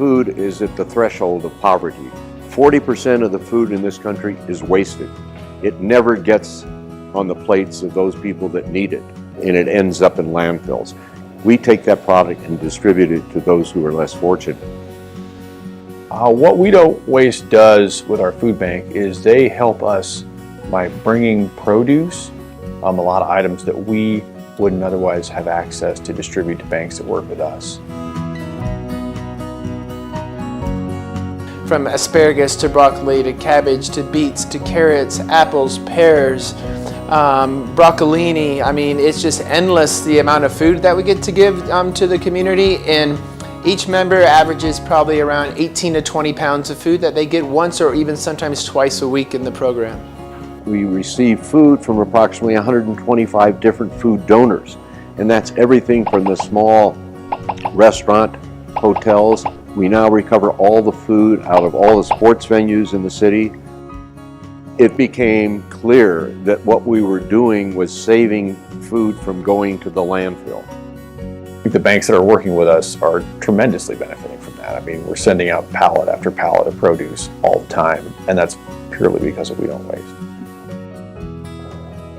food is at the threshold of poverty. 40% of the food in this country is wasted. It never gets on the plates of those people that need it, and it ends up in landfills. We take that product and distribute it to those who are less fortunate. What We Don't Waste does with our food bank is they help us by bringing produce, a lot of items that we wouldn't otherwise have access to distribute to banks that work with us. From asparagus to broccoli to cabbage to beets to carrots, apples, pears, broccolini. I mean, it's just endless the amount of food that we get to give to the community, and each member averages probably around 18 to 20 pounds of food that they get once or even sometimes twice a week in the program. We receive food from approximately 125 different food donors, and that's everything from the small restaurant, hotels. We now recover all the food out of all the sports venues in the city. It became clear that what we were doing was saving food from going to the landfill. The banks that are working with us are tremendously benefiting from that. I mean, we're sending out pallet after pallet of produce all the time, and that's purely because of We Don't Waste.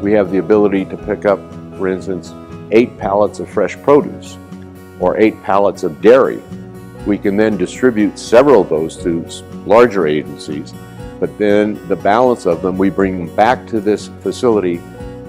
We have the ability to pick up, for instance, 8 pallets of fresh produce or 8 pallets of dairy. We can then distribute several of those to larger agencies, but then the balance of them we bring them back to this facility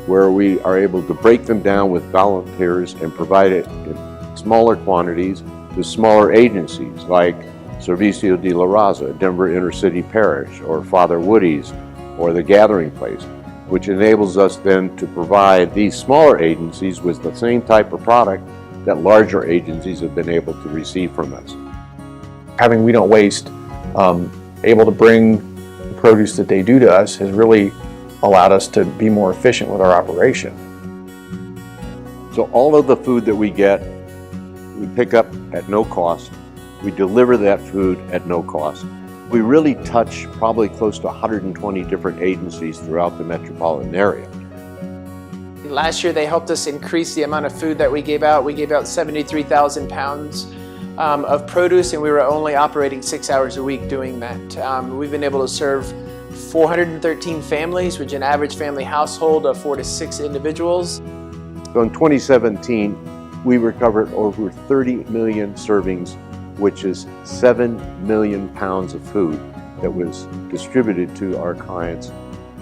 where we are able to break them down with volunteers and provide it in smaller quantities to smaller agencies like Servicio de la Raza, Denver Inner City Parish, or Father Woody's, or the Gathering Place, which enables us then to provide these smaller agencies with the same type of product that larger agencies have been able to receive from us. Having We Don't Waste able to bring the produce that they do to us has really allowed us to be more efficient with our operation. So all of the food that we get, we pick up at no cost. We deliver that food at no cost. We really touch probably close to 120 different agencies throughout the metropolitan area. Last year they helped us increase the amount of food that we gave out. We gave out 73,000 pounds of produce, and we were only operating 6 hours a week doing that. We've been able to serve 413 families, which is an average family household of 4 to 6 individuals. So in 2017, we recovered over 30 million servings, which is 7 million pounds of food that was distributed to our clients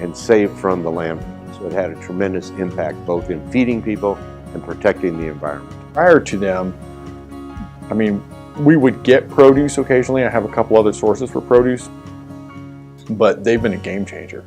and saved from the landfill. So it had a tremendous impact both in feeding people and protecting the environment. Prior to them, I mean, we would get produce occasionally. I have a couple other sources for produce, but they've been a game changer.